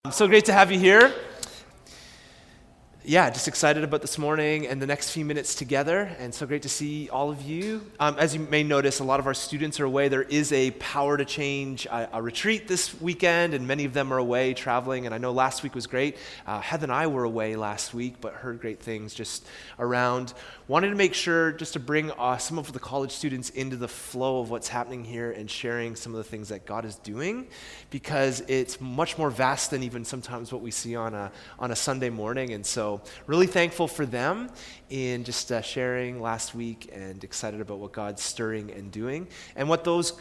So great to have you here. Yeah, just excited about this morning and the next few minutes together, and so great to see all of you. As you may notice, a lot of our students are away. There is a Power to Change a retreat this weekend, and many of them are away traveling, and I know last week was great. Heather and I were away last week, but heard great things just around. Wanted to make sure just to bring some of the college students into the flow of what's happening here and sharing some of the things that God is doing, because it's much more vast than even sometimes what we see on a Sunday morning, and so really thankful for them in just sharing last week, and excited about what God's stirring and doing, and what those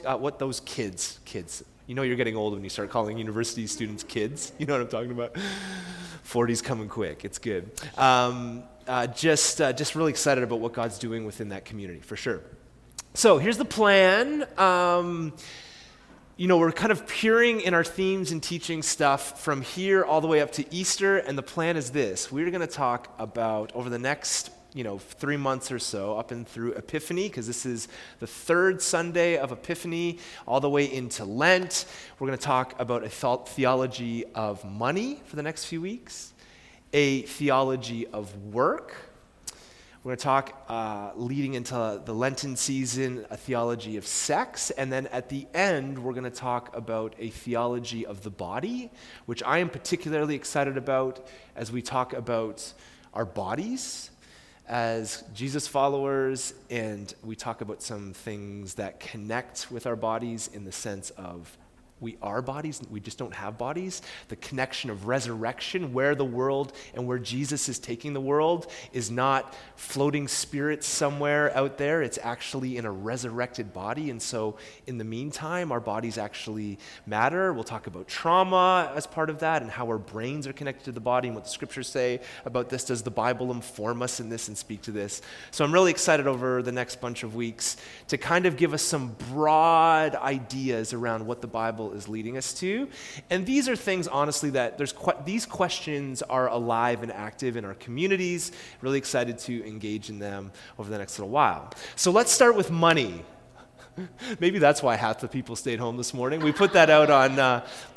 kids, you know, you're getting old when you start calling university students kids. You know what I'm talking about? 40's coming quick. It's good. Just really excited about what God's doing within that community, for sure. So here's the plan. We're kind of peering in our themes and teaching stuff from here all the way up to Easter, and the plan is this. We're going to talk about, over the next 3 months or so, up and through Epiphany, because this is the third Sunday of Epiphany, all the way into Lent. We're going to talk about a theology of money for the next few weeks, a theology of work. We're going to talk, leading into the Lenten season, a theology of sex, and then at the end, we're going to talk about a theology of the body, which I am particularly excited about as we talk about our bodies as Jesus followers, and we talk about some things that connect with our bodies in the sense of we are bodies, we just don't have bodies. The connection of resurrection, where the world and where Jesus is taking the world is not floating spirits somewhere out there. It's actually in a resurrected body. And so in the meantime, our bodies actually matter. We'll talk about trauma as part of that and how our brains are connected to the body and what the scriptures say about this. Does the Bible inform us in this and speak to this? So I'm really excited over the next bunch of weeks to kind of give us some broad ideas around what the Bible is leading us to. And these are things, honestly, that these questions are alive and active in our communities. Really excited to engage in them over the next little while. So let's start with money. Maybe that's why half the people stayed home this morning. We put that out on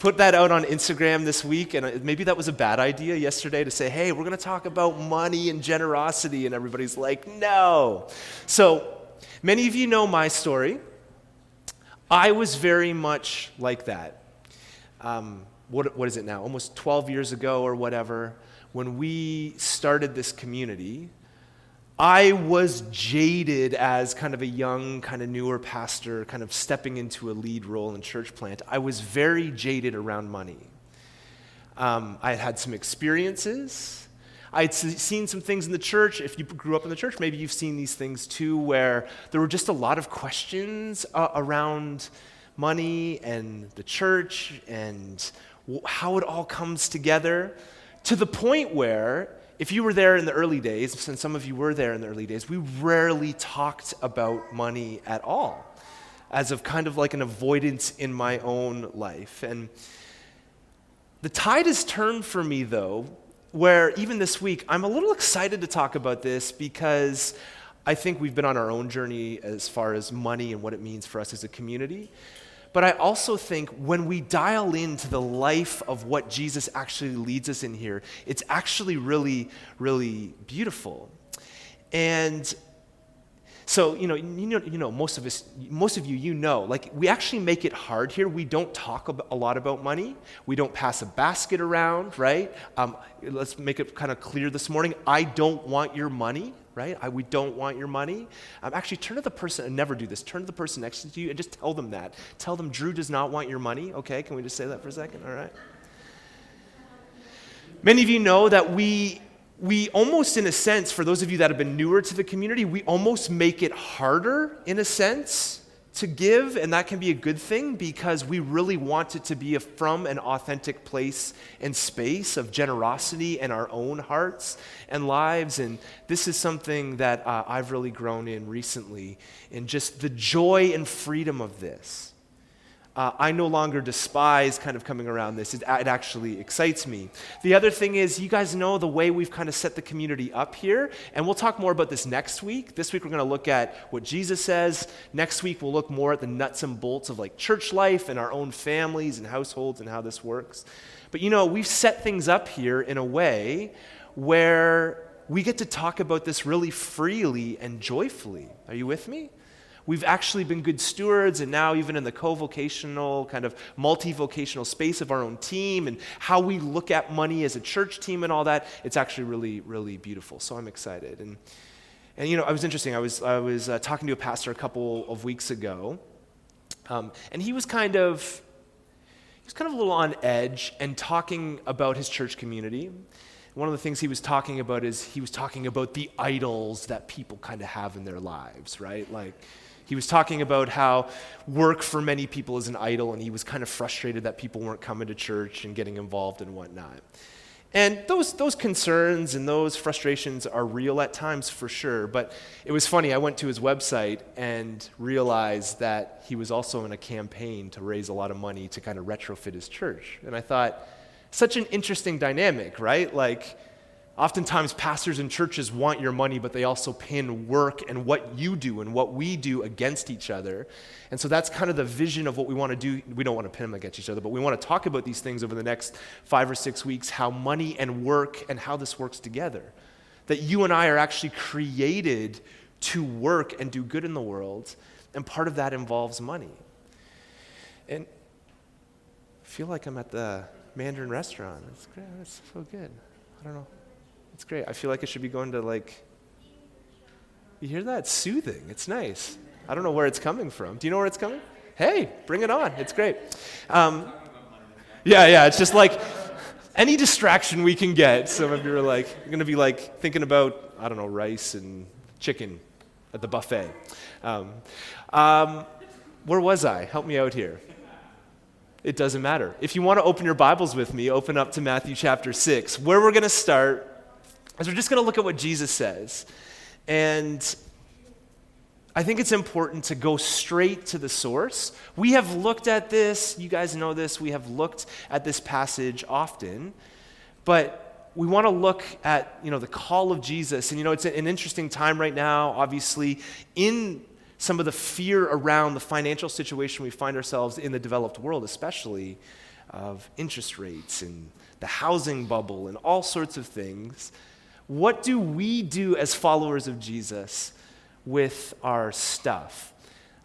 Instagram this week, and maybe that was a bad idea yesterday to say, hey, we're going to talk about money and generosity, and everybody's like, no. So many of you know my story. I was very much like that. What is it now? Almost 12 years ago or whatever, when we started this community, I was jaded as kind of a young, kind of newer pastor, kind of stepping into a lead role in church plant. I was very jaded around money. I had some experiences. I'd seen some things in the church. If you grew up in the church, maybe you've seen these things too, where there were just a lot of questions around money and the church and how it all comes together, to the point where, if you were there in the early days, and some of you were there in the early days, we rarely talked about money at all, as of kind of like an avoidance in my own life. And the tide has turned for me, though, where even this week, I'm a little excited to talk about this, because I think we've been on our own journey as far as money and what it means for us as a community. But I also think when we dial into the life of what Jesus actually leads us in here, it's actually really, really beautiful. And so, most of you know, like, we actually make it hard here. We don't talk a lot about money. We don't pass a basket around, right? Let's make it kind of clear this morning. I don't want your money, right? We don't want your money. Actually, turn to the person, and never do this, turn to the person next to you and just tell them that. Tell them Drew does not want your money. Okay, can we just say that for a second? All right. Many of you know that we almost, in a sense, for those of you that have been newer to the community, we almost make it harder, in a sense, to give, and that can be a good thing, because we really want it to be from an authentic place and space of generosity in our own hearts and lives. And this is something that I've really grown in recently, in just the joy and freedom of this. I no longer despise kind of coming around this. It actually excites me. The other thing is, you guys know the way we've kind of set the community up here, and we'll talk more about this next week. This week we're going to look at what Jesus says. Next week we'll look more at the nuts and bolts of like church life and our own families and households and how this works. But we've set things up here in a way where we get to talk about this really freely and joyfully. Are you with me? We've actually been good stewards, and now even in the co-vocational, kind of multi-vocational space of our own team and how we look at money as a church team and all that, it's actually really, really beautiful. So I'm excited. And it was interesting. I was talking to a pastor a couple of weeks ago, and he was kind of a little on edge and talking about his church community. One of the things he was talking about is he was talking about the idols that people kind of have in their lives, right? Like, he was talking about how work for many people is an idol, and he was kind of frustrated that people weren't coming to church and getting involved and whatnot. And those concerns and those frustrations are real at times for sure, but it was funny. I went to his website and realized that he was also in a campaign to raise a lot of money to kind of retrofit his church. And I thought, such an interesting dynamic, right? Like, oftentimes pastors and churches want your money, but they also pin work and what you do and what we do against each other. And so that's kind of the vision of what we want to do. We don't want to pin them against each other, but we want to talk about these things over the next 5 or 6 weeks, how money and work and how this works together. That you and I are actually created to work and do good in the world, and part of that involves money. And I feel like I'm at the Mandarin restaurant. It's great. It's so good. I don't know. It's great. I feel like I should be going to you hear that? It's soothing. It's nice. I don't know where it's coming from. Do you know where it's coming? Hey, bring it on. It's great. Yeah. It's just like any distraction we can get. Some of you are going to be thinking about, I don't know, rice and chicken at the buffet. Where was I? Help me out here. It doesn't matter. If you want to open your Bibles with me, open up to Matthew chapter 6. Where we're going to start is we're just going to look at what Jesus says. And I think it's important to go straight to the source. We have looked at this. You guys know this. We have looked at this passage often. But we want to look at, the call of Jesus. And, it's an interesting time right now, obviously, in some of the fear around the financial situation we find ourselves in the developed world, especially of interest rates and the housing bubble and all sorts of things. What do we do as followers of Jesus with our stuff?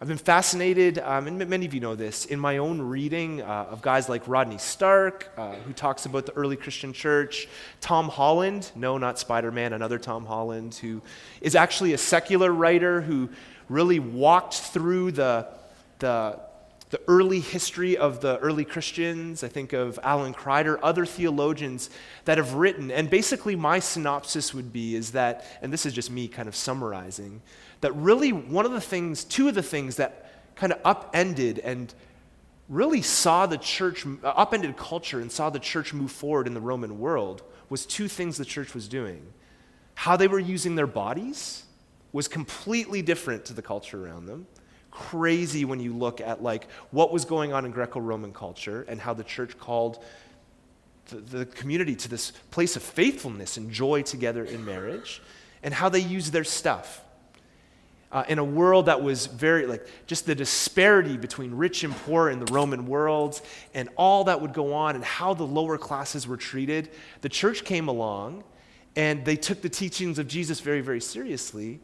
I've been fascinated, and many of you know this, in my own reading of guys like Rodney Stark, who talks about the early Christian church, Tom Holland, no, not Spider-Man, another Tom Holland, who is actually a secular writer who really walked through the early history of the early Christians. I think of Alan Kreider, other theologians that have written. And basically my synopsis would be is that, and this is just me kind of summarizing, that really two of the things that kind of upended and really saw the church, upended culture and saw the church move forward in the Roman world was two things the church was doing. How they were using their bodies was completely different to the culture around them. Crazy when you look at what was going on in Greco-Roman culture and how the church called the community to this place of faithfulness and joy together in marriage, and how they used their stuff. In a world that was very, just the disparity between rich and poor in the Roman world and all that would go on and how the lower classes were treated, the church came along and they took the teachings of Jesus very, very seriously.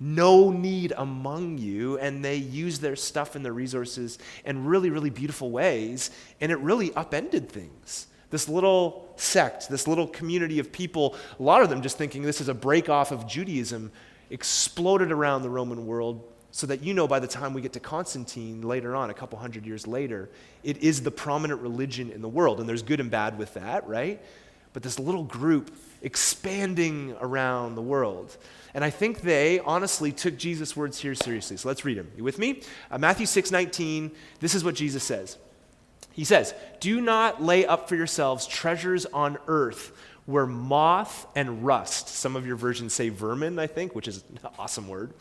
No need among you, and they used their stuff and their resources in really, really beautiful ways, and it really upended things. This little sect, this little community of people, a lot of them just thinking this is a break off of Judaism, exploded around the Roman world so that by the time we get to Constantine later on, a couple hundred years later, it is the prominent religion in the world, and there's good and bad with that, right? But this little group expanding around the world. And I think they honestly took Jesus' words here seriously. So let's read them. You with me? Matthew 6:19, this is what Jesus says. He says, "Do not lay up for yourselves treasures on earth where moth and rust," some of your versions say vermin, I think, which is an awesome word,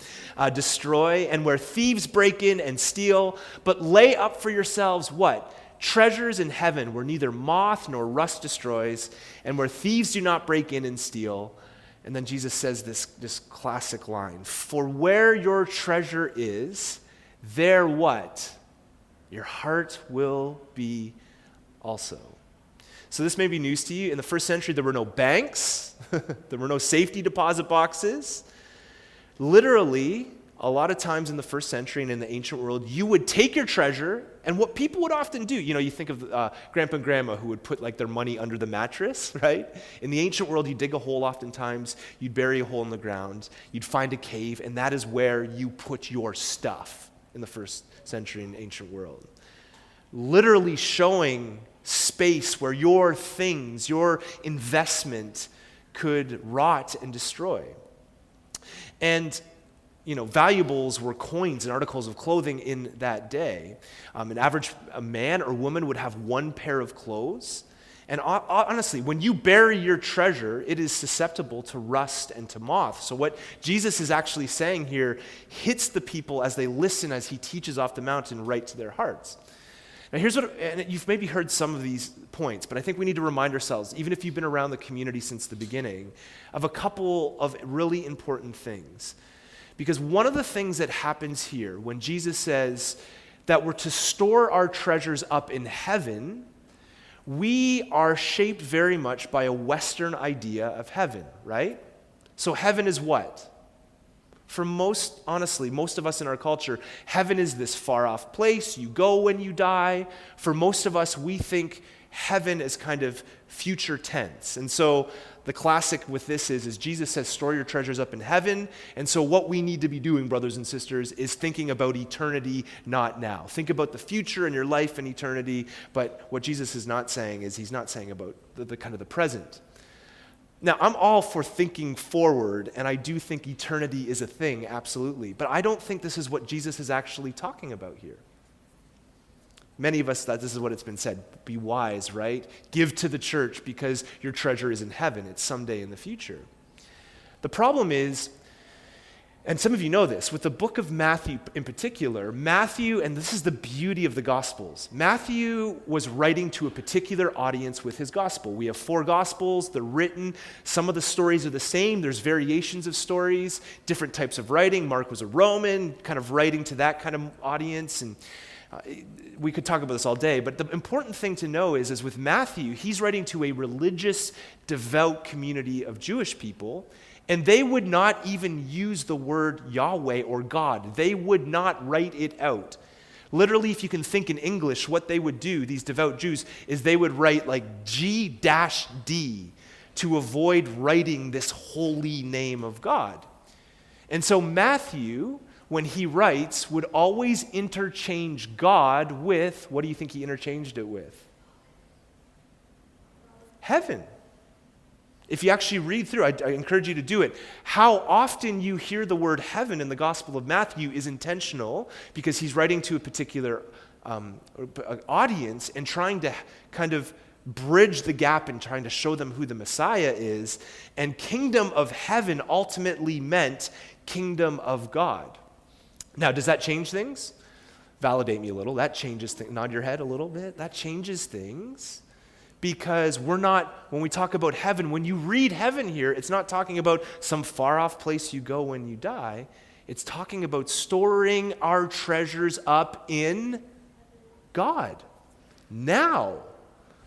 "destroy, and where thieves break in and steal, but lay up for yourselves" what? "Treasures in heaven where neither moth nor rust destroys, and where thieves do not break in and steal." And then Jesus says this classic line, "For where your treasure is, there what? Your heart will be also." So this may be news to you. In the first century, there were no banks. There were no safety deposit boxes. Literally, a lot of times in the first century and in the ancient world, you would take your treasure, and what people would often do, you think of grandpa and grandma who would put like their money under the mattress, right? In the ancient world, you dig a hole oftentimes, you'd bury a hole in the ground, you'd find a cave, and that is where you put your stuff in the first century and ancient world. Literally showing space where your things, your investment could rot and destroy. And valuables were coins and articles of clothing in that day. A man or woman would have one pair of clothes. And honestly, when you bury your treasure, it is susceptible to rust and to moth. So what Jesus is actually saying here hits the people as they listen as he teaches off the mountain right to their hearts. Now and you've maybe heard some of these points, but I think we need to remind ourselves, even if you've been around the community since the beginning, of a couple of really important things. Because one of the things that happens here when Jesus says that we're to store our treasures up in heaven, we are shaped very much by a Western idea of heaven, right? So heaven is what? For most of us in our culture, heaven is this far-off place. You go when you die. For most of us, we think heaven is kind of future tense. And so the classic with this is Jesus says, store your treasures up in heaven. And so what we need to be doing, brothers and sisters, is thinking about eternity, not now. Think about the future and your life and eternity. But what Jesus is not saying is he's not saying about the kind of the present. Now, I'm all for thinking forward, and I do think eternity is a thing, absolutely. But I don't think this is what Jesus is actually talking about here. Many of us thought this is what it's been said. Be wise, right? Give to the church because your treasure is in heaven. It's someday in the future. The problem is, and some of you know this, with the book of Matthew in particular, Matthew, and this is the beauty of the Gospels, Matthew was writing to a particular audience with his gospel. We have 4 Gospels. They're written. Some of the stories are the same. There's variations of stories, different types of writing. Mark was a Roman, kind of writing to that kind of audience, and we could talk about this all day, but the important thing to know is with Matthew, he's writing to a religious, devout community of Jewish people, and they would not even use the word Yahweh or God. They would not write it out. Literally, if you can think in English, what they would do, these devout Jews, is they would write like G-D to avoid writing this holy name of God. And so Matthew, when he writes, would always interchange God with, what do you think he interchanged it with? Heaven. If you actually read through, I encourage you to do it. How often you hear the word heaven in the Gospel of Matthew is intentional because he's writing to a particular audience and trying to kind of bridge the gap and trying to show them who the Messiah is. And kingdom of heaven ultimately meant kingdom of God. Now, does that change things? Validate me a little. That changes things. Nod your head a little bit. That changes things because when we talk about heaven, when you read heaven here, it's not talking about some far-off place you go when you die. It's talking about storing our treasures up in God. Now,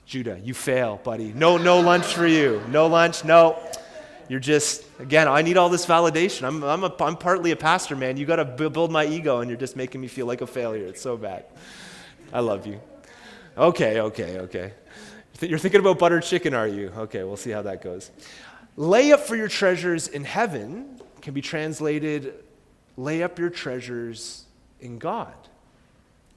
Judah, you fail, buddy. No lunch for you. No lunch, no. You're just, again, I need all this validation. I'm partly a pastor, man. You got to build my ego, and you're just making me feel like a failure. It's so bad. I love you. Okay. You're thinking about buttered chicken, are you? Okay, we'll see how that goes. Lay up for your treasures in heaven can be translated, lay up your treasures in God.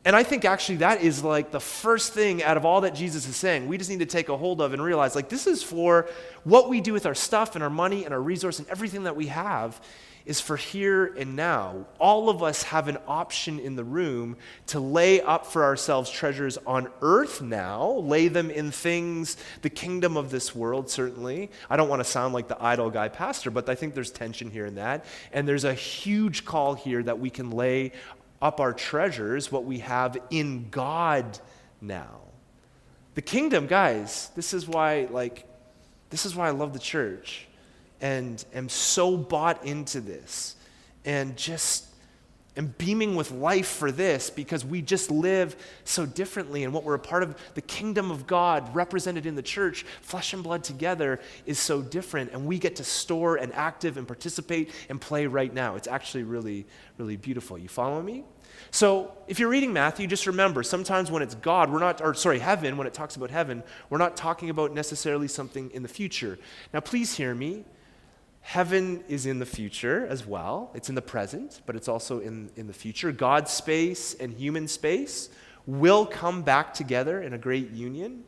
And I think actually that is like the first thing out of all that Jesus is saying. We just need to take a hold of and realize like this is for what we do with our stuff and our money and our resource and everything that we have is for here and now. All of us have an option in the room to lay up for ourselves treasures on earth now, lay them in things, the kingdom of this world certainly. I don't want to sound like the idle guy pastor, but I think there's tension here in that. And there's a huge call here that we can lay up our treasures, what we have in God now. The kingdom, guys, this is why I love the church and am so bought into this. And just, and beaming with life for this because we just live so differently, and what we're a part of, the kingdom of God represented in the church, flesh and blood together, is so different, and we get to store and active and participate and play right now. It's actually really, really beautiful. You follow me? So if you're reading Matthew, just remember, sometimes when it's God, heaven, when it talks about heaven, we're not talking about necessarily something in the future. Now please hear me. Heaven is in the future as well. It's in the present, but it's also in the future. God's space and human space will come back together in a great union.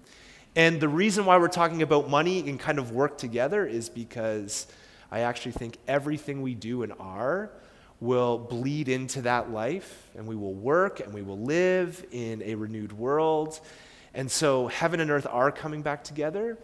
And the reason why we're talking about money and kind of work together is because I actually think everything we do and are will bleed into that life, and we will work and we will live in a renewed world. And so heaven and earth are coming back together.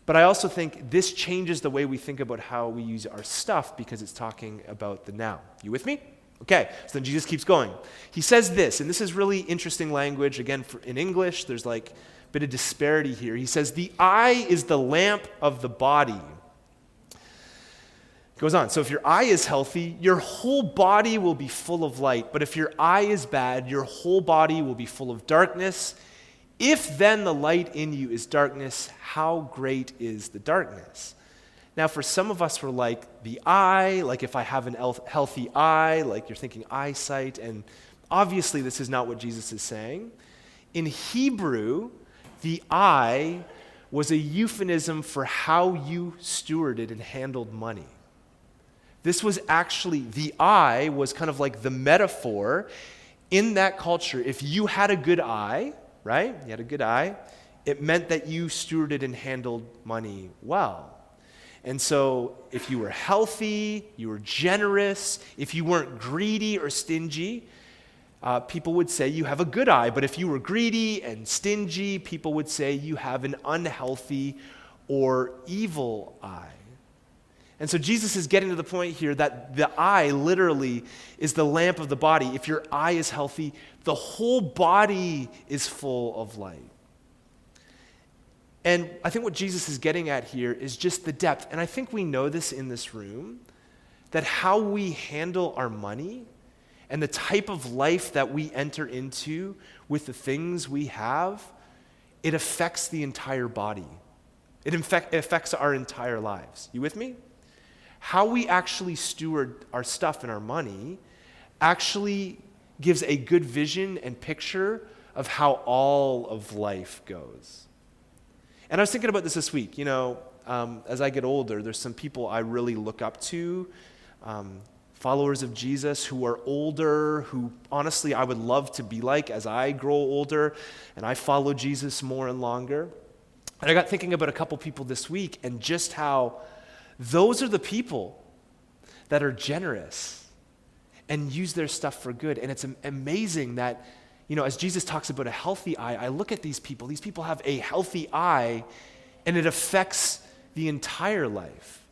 But I also think this changes the way we think about how we use our stuff because it's talking about the now. You with me? Okay, so then Jesus keeps going. He says this, and this is really interesting language. Again, in English, there's like a bit of disparity here. He says, the eye is the lamp of the body. Goes on, so if your eye is healthy, your whole body will be full of light. But if your eye is bad, your whole body will be full of darkness. If then the light in you is darkness, how great is the darkness? Now, for some of us, we're like the eye, like if I have an healthy eye, like you're thinking eyesight, and obviously this is not what Jesus is saying. In Hebrew, the eye was a euphemism for how you stewarded and handled money. This was actually, the eye was kind of like the metaphor in that culture. If you had a good eye, right? You had a good eye. It meant that you stewarded and handled money well. And so if you were healthy, you were generous, if you weren't greedy or stingy, people would say you have a good eye. But if you were greedy and stingy, people would say you have an unhealthy or evil eye. And so Jesus is getting to the point here that the eye literally is the lamp of the body. If your eye is healthy, the whole body is full of light. And I think what Jesus is getting at here is just the depth. And I think we know this in this room, that how we handle our money and the type of life that we enter into with the things we have, it affects the entire body. It affects our entire lives. You with me? How we actually steward our stuff and our money actually gives a good vision and picture of how all of life goes. And I was thinking about this week. As I get older, there's some people I really look up to, followers of Jesus who are older, who honestly I would love to be like as I grow older and I follow Jesus more and longer. And I got thinking about a couple people this week and just how those are the people that are generous and use their stuff for good. And it's amazing that, as Jesus talks about a healthy eye, I look at these people. These people have a healthy eye, and it affects the entire life.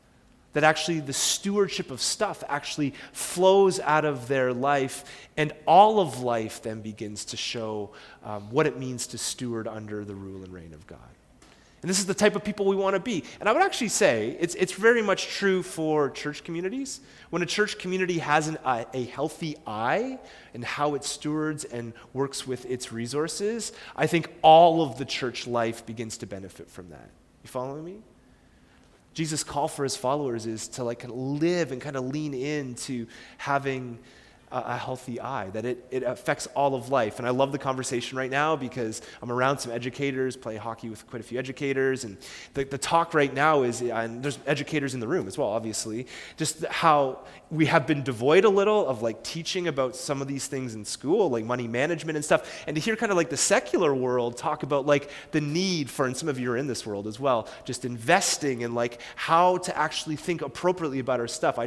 That actually the stewardship of stuff actually flows out of their life, and all of life then begins to show what it means to steward under the rule and reign of God. And this is the type of people we want to be. And I would actually say it's very much true for church communities. When a church community has a healthy eye and how it stewards and works with its resources, I think all of the church life begins to benefit from that. You following me? Jesus' call for his followers is to live and kind of lean into having a healthy eye, that it affects all of life. And I love the conversation right now because I'm around some educators, play hockey with quite a few educators, and the talk right now is, and there's educators in the room as well, obviously, just how we have been devoid a little of teaching about some of these things in school, like money management and stuff, and to hear kind of the secular world talk about the need for, and some of you are in this world as well, just investing and how to actually think appropriately about our stuff.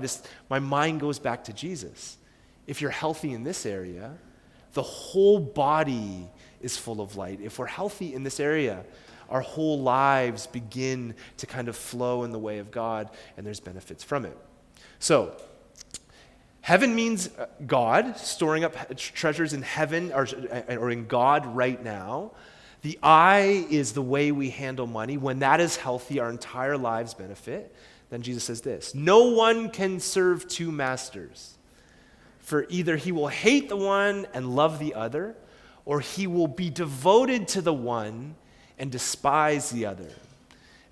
My mind goes back to Jesus. If you're healthy in this area, the whole body is full of light. If we're healthy in this area, our whole lives begin to kind of flow in the way of God, and there's benefits from it. So, heaven means God, storing up treasures in heaven or in God right now. The eye is the way we handle money. When that is healthy, our entire lives benefit. Then Jesus says this, no one can serve two masters. For either he will hate the one and love the other, or he will be devoted to the one and despise the other.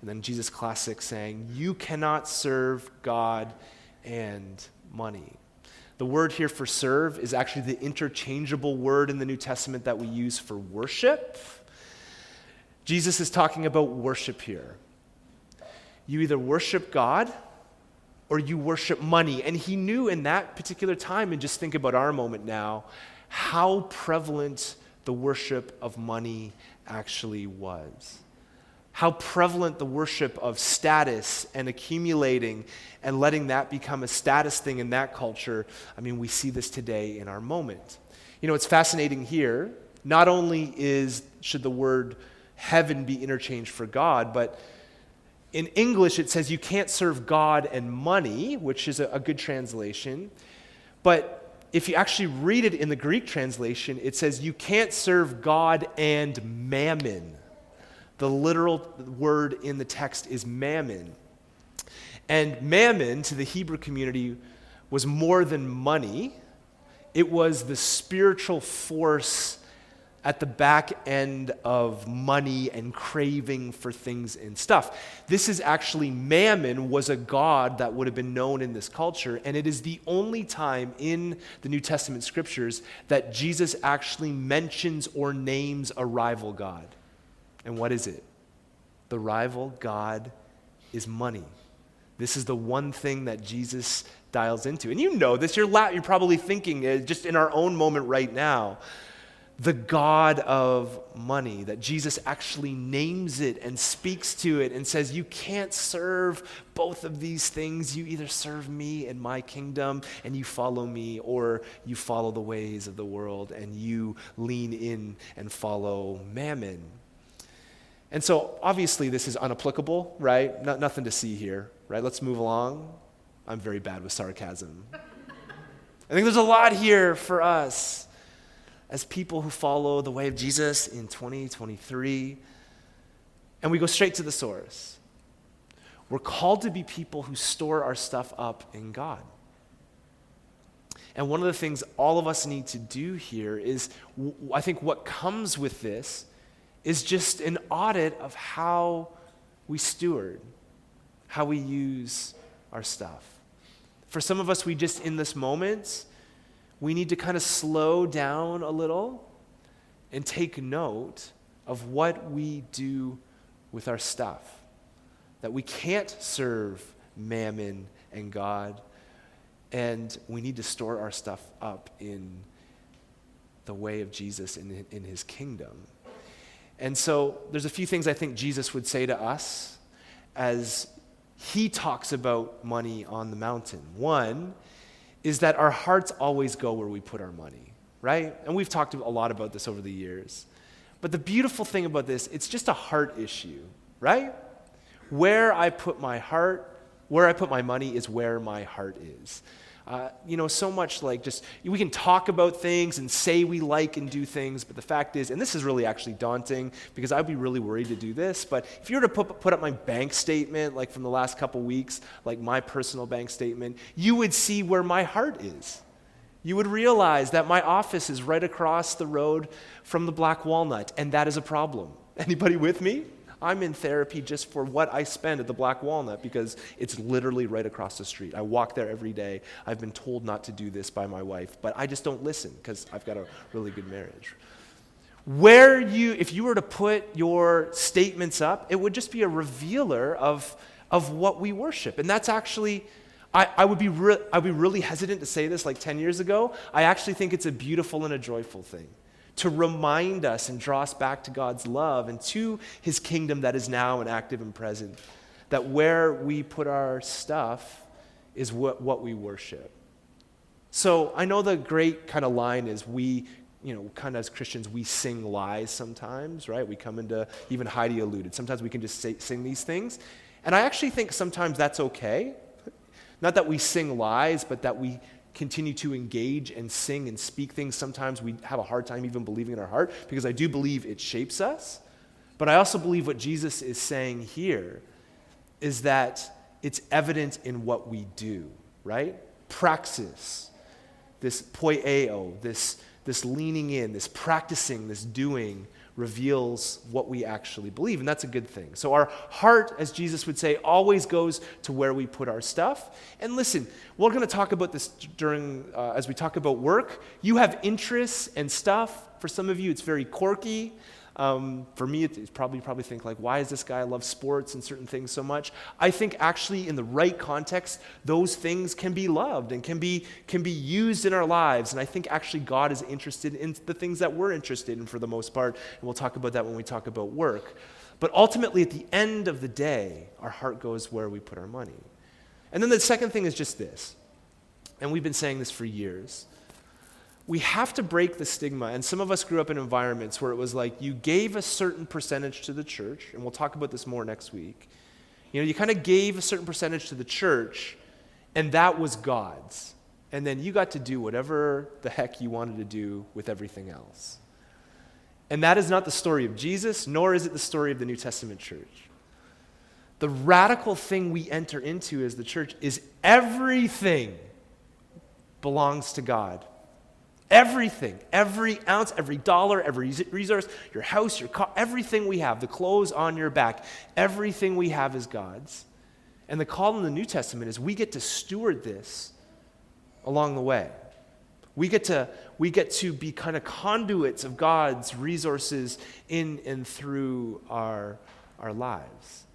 And then Jesus' classic saying, you cannot serve God and money. The word here for serve is actually the interchangeable word in the New Testament that we use for worship. Jesus is talking about worship here. You either worship God or you worship money. And he knew in that particular time, and just think about our moment now, how prevalent the worship of money actually was. How prevalent the worship of status and accumulating and letting that become a status thing in that culture. I mean, we see this today in our moment. You know, it's fascinating here. Not only should the word heaven be interchanged for God, but in English it says you can't serve God and money, which is a good translation. But if you actually read it in the Greek translation, it says you can't serve God and mammon. The literal word in the text is mammon. And mammon to the Hebrew community was more than money. It was the spiritual force at the back end of money and craving for things and stuff. This is actually, mammon was a god that would have been known in this culture, and it is the only time in the New Testament scriptures that Jesus actually mentions or names a rival god. And what is it? The rival god is money. This is the one thing that Jesus dials into. And you know this, you're probably thinking, just in our own moment right now, the God of money, that Jesus actually names it and speaks to it and says, you can't serve both of these things. You either serve me and my kingdom and you follow me, or you follow the ways of the world and you lean in and follow mammon. And so obviously this is unapplicable, right? Nothing to see here, right? Let's move along. I'm very bad with sarcasm. I think there's a lot here for us as people who follow the way of Jesus in 2023. And we go straight to the source. We're called to be people who store our stuff up in God. And one of the things all of us need to do here is, I think what comes with this is just an audit of how we steward, how we use our stuff. For some of us, we just, in this moment, we need to kind of slow down a little and take note of what we do with our stuff. That we can't serve mammon and God, and we need to store our stuff up in the way of Jesus in his kingdom. And so there's a few things I think Jesus would say to us as he talks about money on the mountain. One is that our hearts always go where we put our money, right? And we've talked a lot about this over the years. But the beautiful thing about this, it's just a heart issue, right? Where I put my money is where my heart is. So much like just, we can talk about things and say we like and do things, but the fact is, and this is really actually daunting because I'd be really worried to do this, but if you were to put up my bank statement, like from the last couple weeks, like my personal bank statement, you would see where my heart is. You would realize that my office is right across the road from the Black Walnut, and that is a problem. Anybody with me? I'm in therapy just for what I spend at the Black Walnut because it's literally right across the street. I walk there every day. I've been told not to do this by my wife, but I just don't listen because I've got a really good marriage. If you were to put your statements up, it would just be a revealer of what we worship. And that's actually, I'd be really hesitant to say this like 10 years ago. I actually think it's a beautiful and a joyful thing to remind us and draw us back to God's love and to his kingdom that is now and active and present, that where we put our stuff is what we worship. So I know the great kind of line is we, kind of as Christians, we sing lies sometimes, right? We come into, even Heidi alluded, sometimes we can just sing these things. And I actually think sometimes that's okay. Not that we sing lies, but that we continue to engage and sing and speak things. Sometimes we have a hard time even believing in our heart because I do believe it shapes us. But I also believe what Jesus is saying here is that it's evident in what we do, right? Praxis. this poieo, this leaning in, this practicing, this doing reveals what we actually believe, and that's a good thing. So our heart, as Jesus would say, always goes to where we put our stuff. And listen, we're going to talk about this during, as we talk about work. You have interests and stuff. For some of you, it's very quirky. For me, it's probably think like, why does this guy love sports and certain things so much? I think actually in the right context, those things can be loved and can be used in our lives. And I think actually God is interested in the things that we're interested in for the most part. And we'll talk about that when we talk about work. But ultimately, at the end of the day, our heart goes where we put our money. And then the second thing is just this. And we've been saying this for years. We have to break the stigma, and some of us grew up in environments where it was like you gave a certain percentage to the church, and we'll talk about this more next week. You kind of gave a certain percentage to the church, and that was God's. And then you got to do whatever the heck you wanted to do with everything else. And that is not the story of Jesus, nor is it the story of the New Testament church. The radical thing we enter into as the church is everything belongs to God. Everything, every ounce, every dollar, every resource, your house, your car, everything we have, the clothes on your back, everything we have is God's. And the call in the New Testament is we get to steward this along the way. We get to be kind of conduits of God's resources in and through our lives.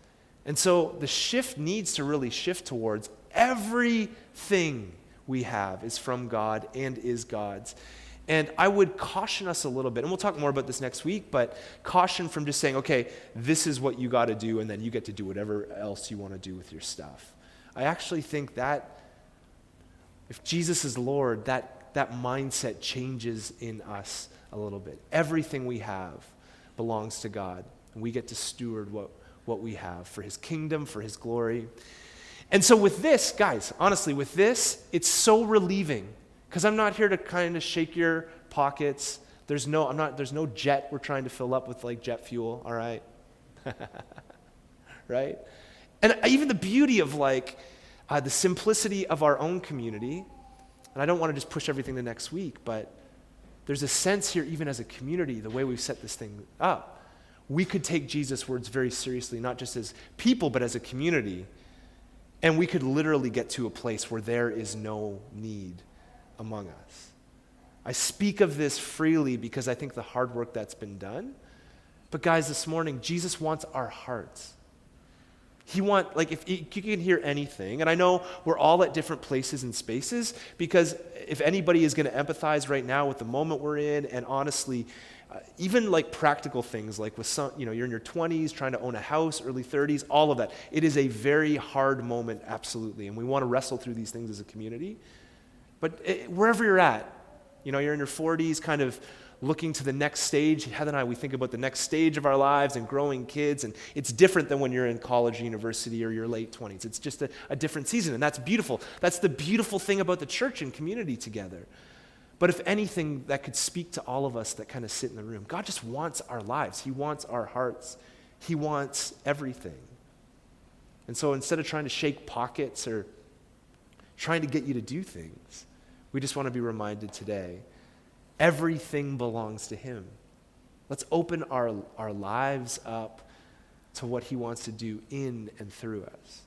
And so the shift needs to really shift towards everything we have is from God and is God's. And I would caution us a little bit, and we'll talk more about this next week, but caution from just saying, okay, this is what you got to do, and then you get to do whatever else you want to do with your stuff. I actually think that if Jesus is Lord, that mindset changes in us a little bit. Everything we have belongs to God, and we get to steward what we have for his kingdom, for his glory. And so with this, guys, honestly, with this, it's so relieving because I'm not here to kind of shake your pockets. There's no jet we're trying to fill up with like jet fuel, all right? Right? And even the beauty of like the simplicity of our own community, and I don't want to just push everything to next week, but there's a sense here, even as a community, the way we've set this thing up, we could take Jesus' words very seriously, not just as people, but as a community. And we could literally get to a place where there is no need among us. I speak of this freely because I think the hard work that's been done. But guys, this morning, Jesus wants our hearts. If you can hear anything, and I know we're all at different places and spaces, because if anybody is going to empathize right now with the moment we're in, and honestly, even like practical things, like with some, you're in your 20s, trying to own a house, early 30s, all of that. It is a very hard moment, absolutely, and we want to wrestle through these things as a community. But wherever you're at, you're in your 40s, kind of looking to the next stage. Heather and I, we think about the next stage of our lives and growing kids, and it's different than when you're in college, university, or your late 20s. It's just a different season, and that's beautiful. That's the beautiful thing about the church and community together. But if anything that could speak to all of us that kind of sit in the room, God just wants our lives. He wants our hearts. He wants everything. And so instead of trying to shake pockets or trying to get you to do things, we just want to be reminded today, everything belongs to him. Let's open our lives up to what he wants to do in and through us.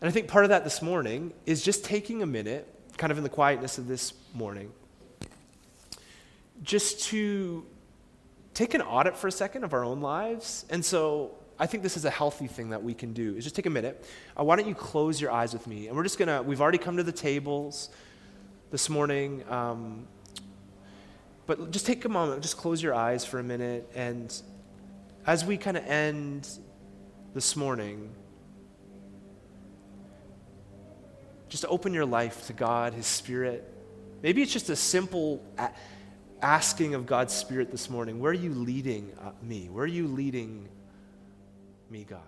And I think part of that this morning is just taking a minute, kind of in the quietness of this morning, just to take an audit for a second of our own lives. And so I think this is a healthy thing that we can do, is just take a minute. Why don't you close your eyes with me? And we've already come to the tables this morning, but just take a moment, just close your eyes for a minute. And as we kind of end this morning, just open your life to God, his Spirit. Maybe it's just a simple asking of God's Spirit this morning. Where are you leading me? Where are you leading me, God?